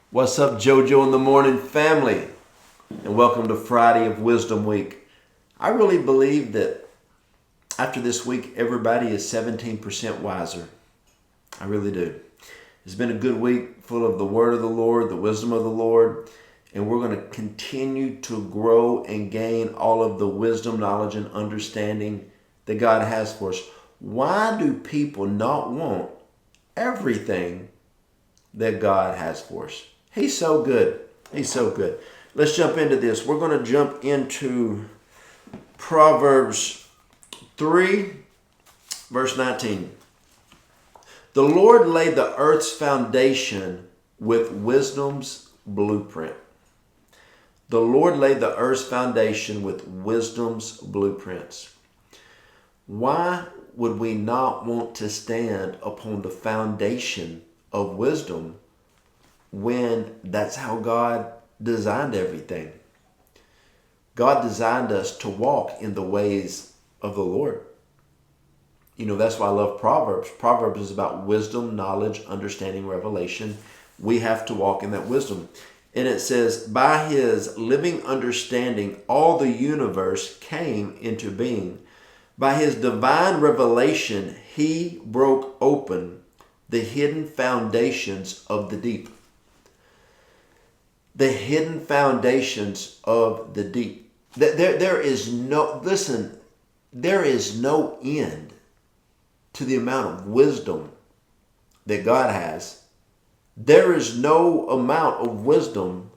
What's up, Joe Joe in the Morning family? And welcome to Friday of Wisdom Week. I really believe that after this week, everybody is 17% wiser. I really do. It's been a good week full of the word of the Lord, the wisdom of the Lord, and we're going to continue to grow and gain all of the wisdom, knowledge, and understanding that God has for us. Why do people not want everything that God has for us? He's so good. He's so good. Let's jump into this. We're going to jump into Proverbs 3, verse 19. The Lord laid the earth's foundation with wisdom's blueprint. The Lord laid the earth's foundation with wisdom's blueprints. Why would we not want to stand upon the foundation of wisdom when that's how God designed everything? God designed us to walk in the ways of the Lord. You know, that's why I love Proverbs. Proverbs is about wisdom, knowledge, understanding, revelation. We have to walk in that wisdom. And it says, by his living understanding, all the universe came into being. By his divine revelation, he broke open the hidden foundations of the deep. The hidden foundations of the deep. There is no end to the amount of wisdom that God has. There is no amount of wisdom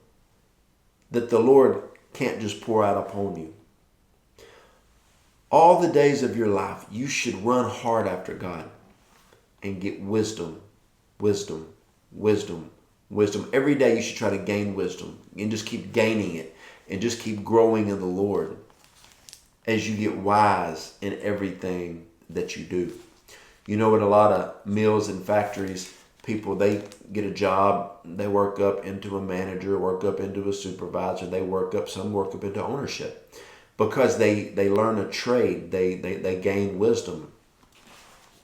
that the Lord can't just pour out upon you. All the days of your life, you should run hard after God and get wisdom, wisdom, wisdom, wisdom. Every day you should try to gain wisdom and just keep gaining it and just keep growing in the Lord as you get wise in everything that you do. You know, at a lot of mills and factories, people, they get a job, they work up into a manager, work up into a supervisor, some work up into ownership because they learn a trade, they gain wisdom.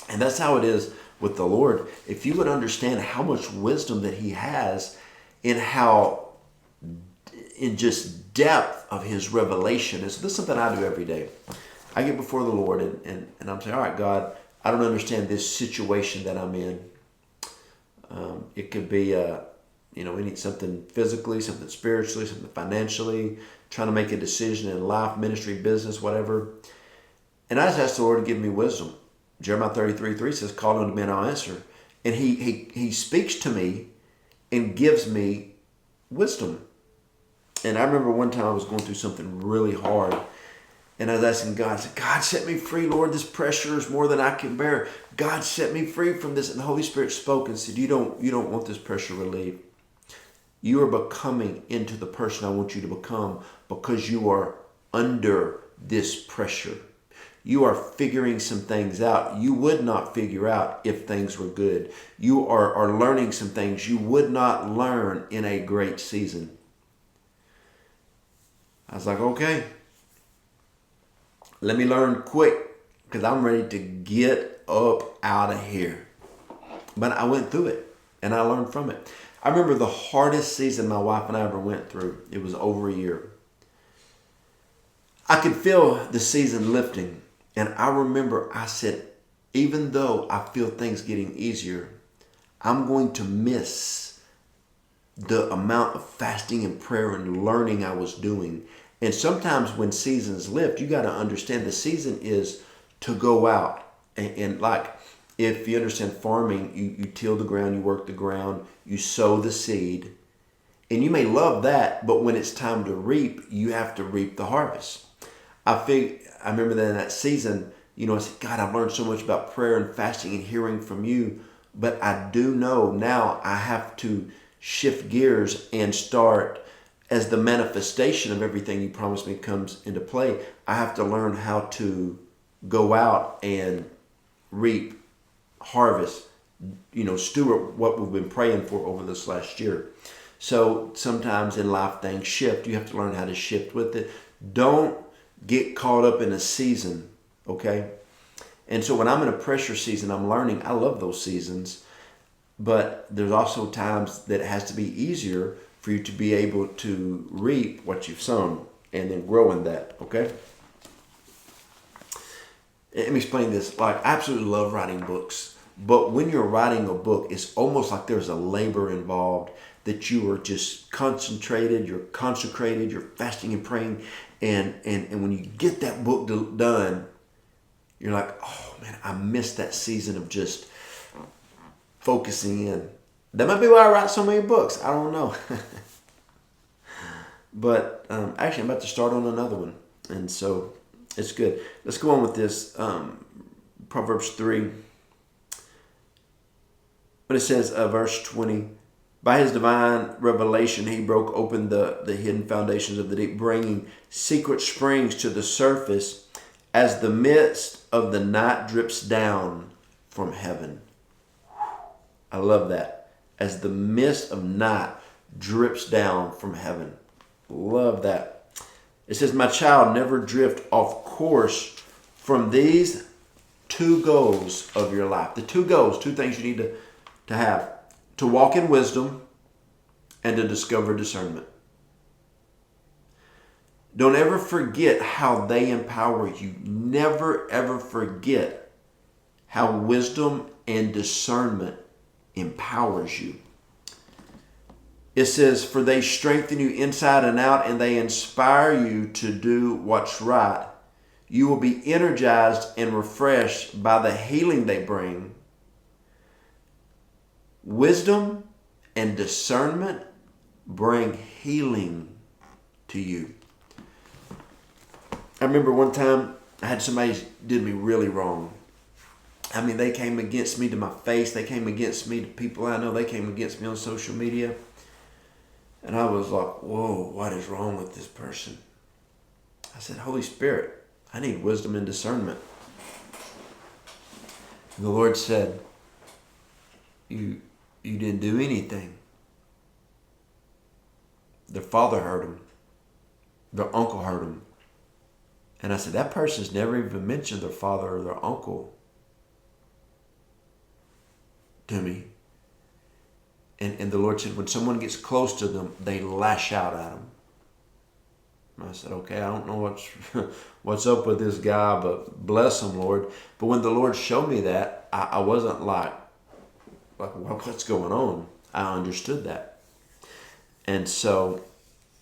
And that's how it is with the Lord. If you would understand how much wisdom that he has in just depth of his revelation. And so this is something I do every day. I get before the Lord and I'm saying, all right, God, I don't understand this situation that I'm in. It could be, we need something physically, something spiritually, something financially, trying to make a decision in life, ministry, business, whatever. And I just ask the Lord to give me wisdom. Jeremiah 33:3 says, call unto me and I'll answer. And he speaks to me and gives me wisdom. And I remember one time I was going through something really hard. And I was asking God, I said, God, set me free, Lord. This pressure is more than I can bear. God, set me free from this. And the Holy Spirit spoke and said, you don't want this pressure relieved. You are becoming into the person I want you to become because you are under this pressure. You are figuring some things out you would not figure out if things were good. You are learning some things you would not learn in a great season. I was like, okay, let me learn quick because I'm ready to get up out of here. But I went through it and I learned from it. I remember the hardest season my wife and I ever went through. It was over a year. I could feel the season lifting. And I remember I said, even though I feel things getting easier, I'm going to miss the amount of fasting and prayer and learning I was doing. And sometimes when seasons lift, you got to understand the season is to go out. And like, if you understand farming, you till the ground, you work the ground, you sow the seed. And you may love that, but when it's time to reap, you have to reap the harvest. I remember that in that season, I said, God, I've learned so much about prayer and fasting and hearing from you. But I do know now I have to shift gears and start, as the manifestation of everything you promised me comes into play, I have to learn how to go out and reap, harvest, steward what we've been praying for over this last year. So sometimes in life things shift. You have to learn how to shift with it. Don't get caught up in a season, okay? And so when I'm in a pressure season, I'm learning. I love those seasons. but there's also times that it has to be easier for you to be able to reap what you've sown and then grow in that, okay? Let me explain this. Like, I absolutely love writing books, but when you're writing a book, it's almost like there's a labor involved, that you are just concentrated, you're consecrated, you're fasting and praying, and when you get that book done, you're like, oh man, I missed that season of just focusing in. That might be why I write so many books. I don't know. But actually, I'm about to start on another one. And so it's good. Let's go on with this. Proverbs 3. But it says, verse 20, by his divine revelation, he broke open the hidden foundations of the deep, bringing secret springs to the surface as the midst of the night drips down from heaven. I love that. As the mist of night drips down from heaven. Love that. It says, my child, never drift off course from these two goals of your life. The two goals, two things you need to have. To walk in wisdom and to discover discernment. Don't ever forget how they empower you. Never, ever forget how wisdom and discernment empowers you. It says, for they strengthen you inside and out, and they inspire you to do what's right. You will be energized and refreshed by the healing they bring. Wisdom and discernment bring healing to you. I remember one time I had somebody did me really wrong. I mean, they came against me to my face. They came against me to people I know. They came against me on social media. And I was like, whoa, what is wrong with this person? I said, Holy Spirit, I need wisdom and discernment. And the Lord said, you didn't do anything. Their father hurt them. Their uncle hurt them. And I said, that person's never even mentioned their father or their uncle to me. And the Lord said, when someone gets close to them, they lash out at them. And I said, okay, I don't know what's up with this guy, but bless him, Lord. But when the Lord showed me that, I wasn't like what's going on? I understood that. And so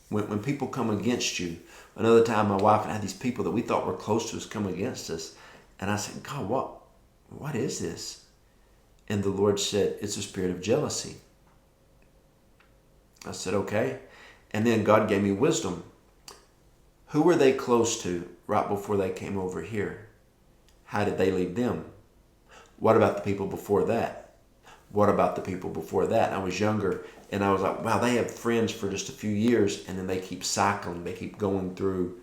when people come against you, another time my wife and I had these people that we thought were close to us come against us. And I said, God, what is this? And the Lord said, it's a spirit of jealousy. I said, okay. And then God gave me wisdom. Who were they close to right before they came over here? How did they leave them? What about the people before that? What about the people before that? And I was younger, and I was like, wow, they have friends for just a few years, and then they keep cycling. They keep going through.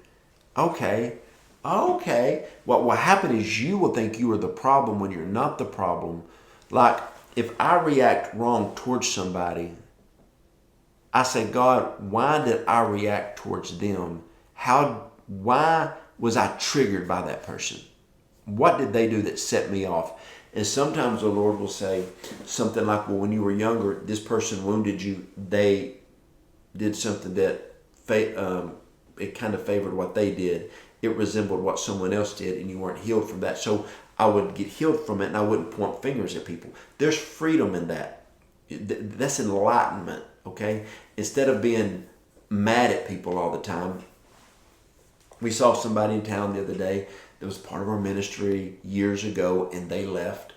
Okay. What will happen is you will think you are the problem when you're not the problem. Like, if I react wrong towards somebody, I say, God, why did I react towards them? Why was I triggered by that person? What did they do that set me off? And sometimes the Lord will say something like, well, when you were younger, this person wounded you. They did something that it kind of favored what they did. It resembled what someone else did, and you weren't healed from that. So I would get healed from it, and I wouldn't point fingers at people. There's freedom in that. That's enlightenment, okay? Instead of being mad at people all the time. We saw somebody in town the other day that was part of our ministry years ago, and they left.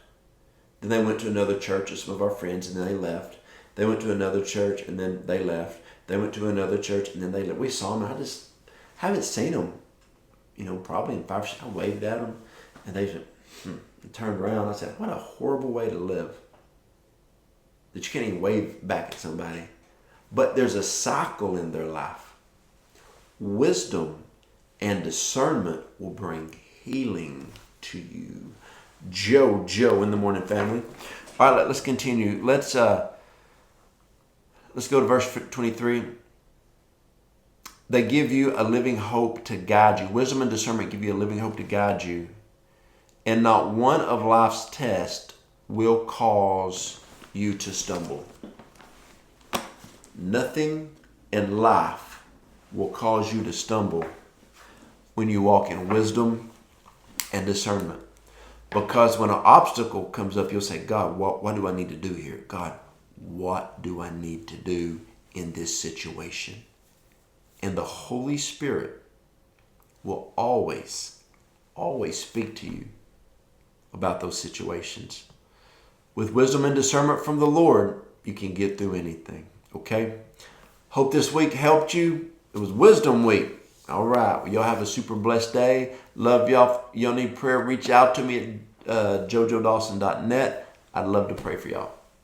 Then they went to another church with some of our friends, and then they left. They went to another church, and then they left. They went to another church, and then they left. We saw them. I just haven't seen them, probably in 5 years. I waved at them, and they said, turned around. I said, what a horrible way to live. That you can't even wave back at somebody. But there's a cycle in their life. Wisdom and discernment will bring healing to you. Joe in the morning, family. All right, let's continue. Let's go to verse 23. They give you a living hope to guide you. Wisdom and discernment give you a living hope to guide you. And not one of life's tests will cause you to stumble. Nothing in life will cause you to stumble when you walk in wisdom and discernment. Because when an obstacle comes up, you'll say, God, what do I need to do here? God, what do I need to do in this situation? And the Holy Spirit will always speak to you about those situations. With wisdom and discernment from the Lord, you can get through anything. Okay? Hope this week helped you. It was Wisdom Week. All right. Well, y'all have a super blessed day. Love y'all. Y'all need prayer, reach out to me at joejoedawson.net. I'd love to pray for y'all.